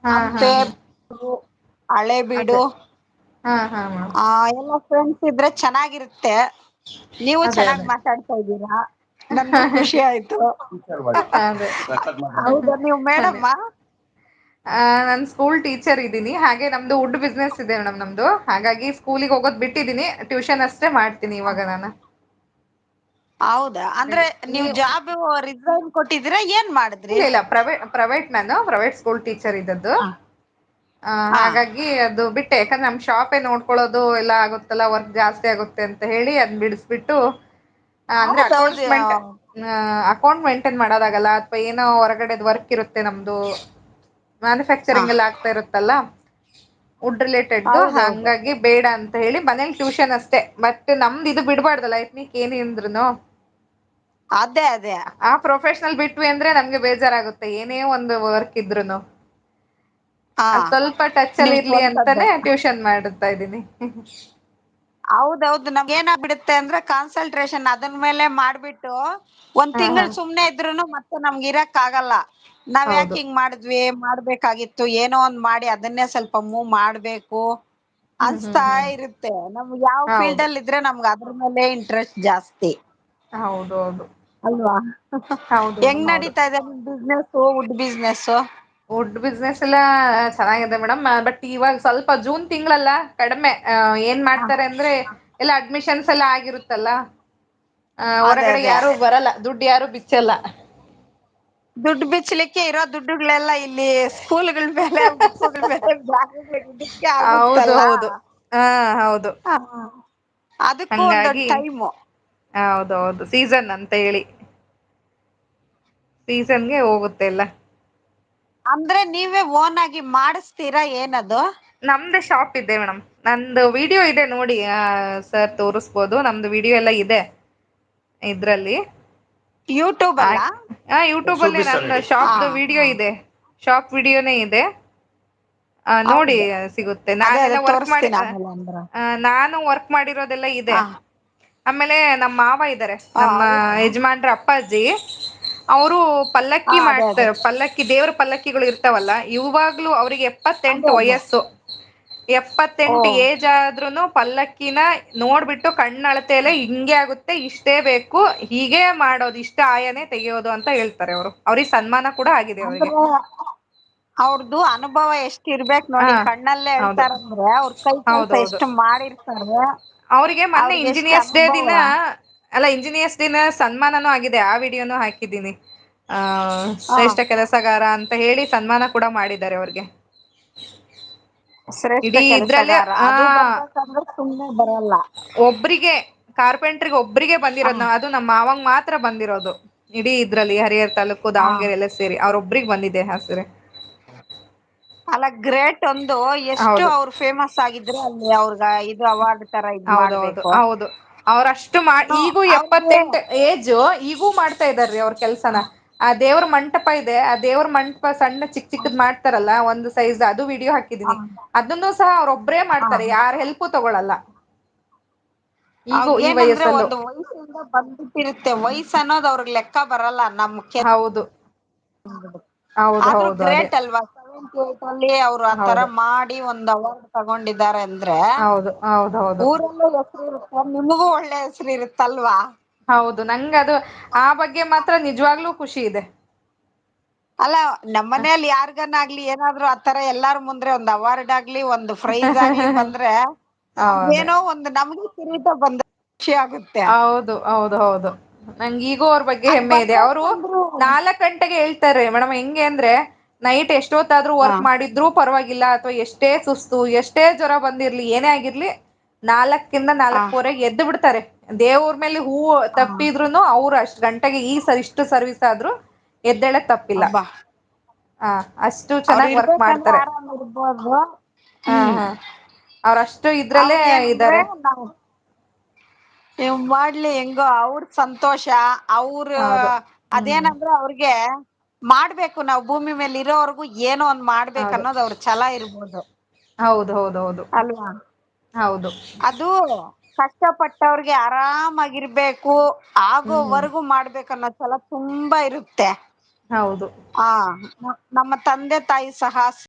ಹಾ ಹಾ ಹಂಪೆ, ಹಾ ಹಳೇಬೀಡು ಅದೇ ಹಾ ಹಾ ಮೇಡಮ್ ಎಲ್ಲ ಫ್ರೆಂಡ್ಸ್ ಇದ್ರೆ ಚೆನ್ನಾಗಿರುತ್ತೆ. ನೀವು ಅದೇ ಚೆನ್ನಾಗ್ ಅದೇ ಮಾತಾಡ್ತಾ ಇದ್ದೀರಾ. ನನ್ಗೂ ಖುಷಿ ಆಯ್ತು. ಅದೇ ಹೌದಾ ನೀವು ಮೇಡಮ್ಮಾ? ನಾನ್ ಸ್ಕೂಲ್ ಟೀಚರ್ ಇದ್ದೀನಿ. ಹಾಗೆ ನಮ್ದು ವುಡ್ ಬಿಸ್ನೆಸ್ ಇದೆ ಮೇಡಮ್ ನಮ್ದು. ಹಾಗಾಗಿ ಸ್ಕೂಲಿಗೆ ಹೋಗೋದ್ ಬಿಟ್ಟಿದ್ದೀನಿ. ಟ್ಯೂಷನ್ ಅಷ್ಟೇ ಮಾಡ್ತೀನಿ ಇವಾಗ ನಾನು. ಹೌದಾ ಅಂದ್ರೆ ನೀವು ಜಾಬ್ ರಿಸೈನ್ ಕೊಟ್ಟಿದೀರಾ ಏನ್ ಮಾಡಿದ್ರಿ? ಇಲ್ಲ ಪ್ರೈವೇಟ್ ನಾನು ಪ್ರೈವೇಟ್ ಸ್ಕೂಲ್ ಟೀಚರ್ ಇದ್ದದ್ದು. ಹ ಹಾ ಹಾಗಾಗಿ ಅದು ಬಿಟ್ಟೆ. ಯಾಕಂದ್ರೆ ನಮ್ ಶಾಪೇ ನೋಡ್ಕೊಳ್ಳೋದು ಎಲ್ಲ ಆಗುತ್ತಲ್ಲ, ವರ್ಕ್ ಜಾಸ್ತಿ ಆಗುತ್ತೆ ಅಂತ ಹೇಳಿ ಅದ್ ಬಿಡಿಸಬಿಟ್ಟು ಅಂದ್ರೆ ಹೌದೌದು ಅಕೌಂಟ್ ಮೇಂಟೈನ್ ಮಾಡೋದಾಗಲ್ಲ, ಅಥವಾ ಏನೋ ಹೊರಗಡೆದ್ ವರ್ಕ್ ಇರುತ್ತೆ ನಮ್ದು. ಹ ಮ್ಯಾನುಫ್ಯಾಕ್ಚರಿಂಗ್ ಎಲ್ಲ ಆಗ್ತಾ ಇರುತ್ತಲ್ಲ ವುಡ್ ರಿಲೇಟೆಡ್. ಹೌದೌದು ಹಂಗಾಗಿ ಬೇಡ ಅಂತ ಹೇಳಿ ಮನೇಲಿ ಟ್ಯೂಷನ್ ಅಷ್ಟೇ. ಬಟ್ ನಮ್ದು ಇದು ಬಿಡ್ಬಾರ್ದಲ್ಲ ಎತ್ನಿಕ್ ಏನೇ ಅಂದ್ರುನು. ಅದೇ ಅದೇ ಆ ಪ್ರೊಫೆಷನಲ್ ಬಿಟ್ವಿ ಅಂದ್ರೆ ನಮ್ಗೆ ಬೇಜಾರಾಗುತ್ತೆ, ಏನೇ ಒಂದು ವರ್ಕ್ ಇದ್ರುನು. ಹಾ ಅದ್ ಸ್ವಲ್ಪ ಟಚ್ ಅಲ್ಲಿ ನಿಮ್ ಇರ್ಲಿ ಸ್ವಂತದ್ದು. ಅಂತಾನೆ ಟ್ಯೂಷನ್ ಮಾಡುತ್ತಾ ಇದ್ದೀನಿ. ಹೌದೌದು ನಮ್ಗ ಏನಾಗ್ಬಿಡುತ್ತೆ ಅಂದ್ರೆ ಕಾನ್ಸಂಟ್ರೇಷನ್ ಅದನ್ ಮೇಲೆ ಮಾಡ್ಬಿಟ್ಟು ಒಂದ್ ಹಾ ಹಾ ತಿಂಗಳು ಸುಮ್ನೆ ಇದ್ರುನು ಮತ್ತೆ ನಮ್ಗೆ ಇರಕ್ ಆಗಲ್ಲ. ನಾವ್ ಯಾಕೆ ಹೌದು ಹಿಂಗ್ ಮಾಡಿದ್ವಿ, ಮಾಡ್ಬೇಕಾಗಿತ್ತು ಏನೋ ಒಂದ್ ಮಾಡಿ ಅದನ್ನೇ ಸ್ವಲ್ಪ ಮೂವ್ ಮಾಡ್ಬೇಕು ಅನ್ಸ್ತಾ ಹ್ಮ್ ಇರುತ್ತೆ. ನಮ್ಗೆ ಯಾವ ಫೀಲ್ಡ್ ಹೌದು ಅಲ್ಲಿ ಇದ್ರೆ ನಮ್ಗೆ ಅದ್ರ ಮೇಲೆ ಇಂಟ್ರೆಸ್ಟ್ ಜಾಸ್ತಿ. ಹೌದು ಹೌದು ಅಲ್ವಾ ಹೌದು ಹೆಂಗ್ ಮೇಡಮ್ ಹೌದು. ನಡೀತಾ ಇದೆ ನಿಮ್ business, wood business? Wood business ಎಲ್ಲ ಚೆನ್ನಾಗಿದೆ ಮೇಡಮ್. ಬಟ್ ಇವಾಗ ಸ್ವಲ್ಪ ಜೂನ್ ತಿಂಗಳಲ್ಲ ಕಡಿಮೆ. ಏನ್ ಮಾಡ್ತಾರೆ ಅಂದ್ರೆ ಎಲ್ಲ ಅಡ್ಮಿಷನ್ಸ್ ಎಲ್ಲ ಆಗಿರುತ್ತಲ್ಲ, ಅದೇ ಹೊರಗಡೆ ಅದೇ ಯಾರು ಬರಲ್ಲ, ದುಡ್ಡು ಯಾರು ಬಿಚ್ಚಲ್ಲ. ದುಡ್ಡು ಬಿಚ್ಚಲಿಕ್ಕೆ ಇರೋ ದುಡ್ಡುಗಳೆಲ್ಲ ಇಲ್ಲಿ ಸ್ಕೂಲ್ಗಳ ಮೇಲೆ, ಬುಕ್ಗಳ ಮೇಲೆ, ಇದಕ್ಕೆ ಹೌದು ಆಗುತ್ತಲ್ಲ. ಹೌದು ಹಾ ಹೌದು. ಹ ಅದಕ್ಕೂ ಒಂದು ಹಂಗಾಗಿ ಟೈಮು. ಹೌದೌದು ಸೀಸನ್ ಅಂತ ಹೇಳಿ. ಸೀಸನ್ಗೆ ಹೋಗುತ್ತೆ ಎಲ್ಲ. ಅಂದ್ರೆ ನೀವೇ ಓನ್ ಆಗಿ ಮಾಡಿಸತೀರಾ ಏನದು? ನಮ್ದೇ ಶಾಪ್ ಇದೆ ಮೇಡಮ್. ನಂದು ವಿಡಿಯೋ ಇದೆ ನೋಡಿ, ಸರ್ ತೋರಿಸಬೋದು. ನಮ್ದು ವಿಡಿಯೋ ಎಲ್ಲ ಇದೆ ಇದ್ರಲ್ಲಿ. ಯೂಟ್ಯೂಬ್ ಅಲ್ಲ? ಯೂಟ್ಯೂಬ್ ಅಲ್ಲೇ ನನ್ನ ಹಾ ಶಾಪ್ದು ವಿಡಿಯೋ ಹಾ ಇದೆ. ಶಾಪ್ ವಿಡಿಯೋನೇ ಇದೆ. ನೋಡಿ ಹೌದು ಸಿಗುತ್ತೆ. ಅದೇ ಅದೇ ನಾನೆಲ್ಲ ವರ್ಕ್ ಮಾಡಿ ತೋರಿಸ್ತೀನಿ ಆಮೇಲೆ ಅಂದ್ರ ನಾನು ವರ್ಕ್ ಮಾಡಿರೋದೆಲ್ಲ ಇದೆ. ಹ ಆಮೇಲೆ ನಮ್ಮ ಮಾವ ಇದ್ದಾರೆ, ಹ ನಮ್ಮ ಹೌದಾ ಯಜಮಾನ್ರ ಅಪ್ಪಾಜಿ. ಅವರು ಹಾ ಪಲ್ಲಕ್ಕಿ ಅದೇ ಅದೇ ಮಾಡ್ತಾರೆ. ಪಲ್ಲಕ್ಕಿ ದೇವ್ರ ಪಲ್ಲಕ್ಕಿಗಳು ಇರ್ತಾವಲ್ಲ, ಇವಾಗ್ಲೂ ಅವ್ರಿಗೆ ಅದೇ 78 ಅದೇ ವಯಸ್ಸು. ಓ 78 ಏಜ್ ಆದ್ರೂನು ಪಲ್ಲಕ್ಕಿನ ನೋಡ್ಬಿಟ್ಟು ಕಣ್ಣಳತೆಲೆ ಹಿಂಗೆ ಆಗುತ್ತೆ, ಇಷ್ಟೇ ಬೇಕು, ಹೀಗೆ ಮಾಡೋದು, ಇಷ್ಟ ಆಯನೆ ತೆಗೆಯೋದು ಅಂತ ಹೇಳ್ತಾರೆ ಅವರು. ಅವ್ರಿಗೆ ಸನ್ಮಾನ ಕೂಡ ಆಗಿದೆ ಅವರಿಗೆ. ಅಂದ್ರೆ ಅವ್ರದ್ದು ಅನುಭವ ಎಷ್ಟ ಇರ್ಬೇಕ್ ಹಾ ನೋಡಿ. ಕಣ್ಣಲ್ಲೇ ಹೌದು ಹೇಳ್ತಾರಂದ್ರೆ ಅವ್ರ ಕೈ ಕೆಲ್ಸ ಹೌದೌದು ಎಷ್ಟು ಮಾಡಿರ್ತಾರೆ. ಅವ್ರಿಗೆ ಮೊನ್ನೆ ಅವ್ರಿಗೆ ಎಷ್ಟು ಇಂಜಿನಿಯರ್ಸ್ ಡೇ ಅನುಭವ. ದಿನ ಅಲ್ಲ ಇಂಜಿನಿಯರ್ಸ್ ದಿನ ಸನ್ಮಾನನೂ ಆಗಿದೆ. ಆ ವಿಡಿಯೋನು ಹಾಕಿದ್ದೀನಿ. ಹ ಶ್ರೇಷ್ಠ ಕೆಲಸಗಾರ ಅಂತ ಹೇಳಿ ಸನ್ಮಾನ ಕೂಡ ಮಾಡಿದ್ದಾರೆ ಅವ್ರಿಗೆ. ಶ್ರೇಷ್ಠ ಇಡೀ ಇದ್ರಲ್ಲೇ ಕೆಲಸಗಾರ ಅದು ಬರ್ಬೇಕಂದ್ರೆ ಸುಮ್ನೆ ಬರಲ್ಲ. ಒಬ್ರಿಗೆ ಕಾರ್ಪೆಂಟ್ರಿಗೆ ಒಬ್ರಿಗೆ ಹ ಬಂದಿರೋದ್ ಅದು ನಮ್ಮ ಮಾವಂಗ ಮಾತ್ರ ಬಂದಿರೋದು. ಇಡೀ ಇದ್ರಲ್ಲಿ ಹರಿಹರ ತಾಲೂಕು ಹ ದಾವಣಗೆರೆ ಎಲ್ಲ ಸೇರಿ ಅವ್ರೊಬ್ರಿಗೆ ಬಂದಿದ್ದೆ ಹೆಸರು. ಅಲ್ಲ ಗ್ರೇಟ್. ಒಂದು ಎಷ್ಟು ಹೌದು ಅವ್ರು ಫೇಮಸ್ ಆಗಿದ್ರೆ ಅಲ್ಲಿ ಅವ್ರಗ ಇದು ಅವಾರ್ಡ್ ತರ ಇದ್ ಹೌದೌದು ಮಾಡ್ಬೇಕು. ಹೌದು ಅವ್ರಷ್ಟು ಏನೋ ಈಗೂ ಅವ್ರಿಗೆ 78 ಏಜು ಈಗೂ ಮಾಡ್ತಾ ಇದ್ದಾರೀ ಅವ್ರ ಕೆಲ್ಸನ. ಆ ದೇವ್ರ ಮಂಟಪ ಇದೆ. ಆ ದೇವ್ರ ಮಂಟಪ ಸಣ್ಣ ಚಿಕ್ಕ ಚಿಕ್ಕದ್ ಮಾಡ್ತಾರಲ್ಲ ಒಂದು ಸೈಜ್, ಅದು ವಿಡಿಯೋ ಹಾಕಿದ್ದೀನಿ. ಅದನ್ನು ಸಹ ಅವ್ರೊಬ್ಬ್ರೇ ಮಾಡ್ತಾರೆ, ಯಾರ ಹೆಲ್ಪು ತಗೊಳಲ್ಲ. ಈಗೂ ಅವ್ರಗ ಈ ಏನಂದ್ರೆ ವಯಸ್ಸಲ್ಲೂ ಒಂದು ವಯಸ್ಸಿಂದ ಬಂದ್ಬಿಟ್ಟಿರುತ್ತೆ. ವಯಸ್ಸ ಅನ್ನೋದು ಅವ್ರಗ್ ಲೆಕ್ಕ ಬರಲ್ಲ. ಹೌದು ಹೌದು ಆದ್ರೂ ಹೌದು ಅದೇ ಗ್ರೇಟ್ ಅಲ್ವಾ. 78 ಅಲ್ಲಿ ಅವ್ರು ಆತರ ಹೌದು ಮಾಡಿ ಒಂದ್ ಅವಾರ್ಡ್ ತಗೊಂಡಿದ್ದಾರೆ ಅಂದ್ರೆ ಹೌದು ಹೌದು ಹೌದು ಊರಲ್ಲೂ ಹೆಸರು ಇರುತ್ತೆ, ನಿಮಗೂ ಒಳ್ಳೆ ಹೆಸರು ಇರುತ್ತಲ್ವಾ. ಹೌದು ನಂಗ ಅದು ಆ ಬಗ್ಗೆ ಮಾತ್ರ ನಿಜವಾಗ್ಲೂ ಖುಷಿ ಇದೆ. ಅಲ್ಲ ನಮ್ಮ ಮನೇಲಿ ಯಾರ್ಗನ ಆಗ್ಲಿ ಏನಾದ್ರು ಆತರ ಎಲ್ಲಾರ ಮುಂದ್ರೆ ಒಂದ್ ಅವಾರ್ಡ್ ಆಗ್ಲಿ, ಒಂದು ಪ್ರೈಸ್ ಆಗ್ಲಿ ಬಂದ್ರೆ ಹೌದು ಏನೋ ಒಂದು ನಮ್ಗೆ ಕಿರೀಟ ಬಂದ ಖುಷಿ ಆಗುತ್ತೆ. ಹೌದು ಹೌದು ಹೌದು ನಂಗೆ ಈಗೂ ಅವ್ರ ಬಗ್ಗೆ ಅದ್ ಹೆಮ್ಮೆ ಇದೆ. ಅವರು ಬರ್ಬೇಕಂದ್ರು 4 ಗಂಟೆಗೆ ಹೇಳ್ತಾರೆ ಮೇಡಮ್. ಹೆಂಗೆ ಅಂದ್ರೆ ನೈಟ್ ಎಷ್ಟೊತ್ತಾದ್ರು ಹ ವರ್ಕ್ ಮಾಡಿದ್ರು ಪರವಾಗಿಲ್ಲ, ಅಥವಾ ಎಷ್ಟೇ ಸುಸ್ತು ಎಷ್ಟೇ ಜ್ವರ ಬಂದಿರ್ಲಿ ಏನೇ ಆಗಿರ್ಲಿ 4 ಹ 4:15 ಎದ್ದು ಬಿಡ್ತಾರೆ. ದೇವ್ರ ಮೇಲೆ ಹೂವು ಹ ತಪ್ಪಿದ್ರುನು ಅವ್ರು ಅಷ್ಟ್ ಗಂಟೆಗೆ ಇಷ್ಟು ಸರ್ವಿಸ್ ಆದ್ರು ಎದ್ದೇಳಕ್ ತಪ್ಪಿಲ್ಲ. ಹಬ್ಬಾ ಹ ಅಷ್ಟು ಅವ್ರು ಚೆನ್ನಾಗ್ ವರ್ಕ್ ಇರ್ಬೇಕಂದ್ರೆ ಮಾಡ್ತಾರೆ. ಆರಾಮ್ ಇರ್ಬೋದು. ಹಾ ಹಾ ಅವ್ರಷ್ಟು ಇದ್ರಲ್ಲೇ ಅವ್ರ ಏನಂದ್ರೆ ಇದ್ದಾರೆ. ನಾವು ಮಾಡ್ಲಿ ಹೆಂಗೋ ಅವ್ರ ಸಂತೋಷ. ಅವ್ರ ಹೌದು ಹ್ಮ್ ಅದೇನಂದ್ರೆ ಅವ್ರಿಗೆ ಮಾಡ್ಬೇಕು, ನಾವ್ ಭೂಮಿ ಮೇಲೆ ಇರೋವರ್ಗು ಏನೋ ಒಂದ್ ಮಾಡ್ಬೇಕ ಹೌದು ಅನ್ನೋದು ಅವ್ರ ಛಲ ಇರ್ಬೋದು. ಹೌದು ಹೌದು ಹೌದು ಅಲ್ವಾ ಹೌದು ಅದು ಕಷ್ಟಪಟ್ಟವ್ರಿಗೆ ಆರಾಮಾಗಿರ್ಬೇಕು, ಹ್ಮ್ ಆಗೋವರ್ಗು ಮಾಡ್ಬೇಕನ್ನೋ ಛಲ ತುಂಬಾ ಇರುತ್ತೆ. ಹೌದು ಹ ನಮ್ಮ ತಂದೆ ತಾಯಿ ಸಹ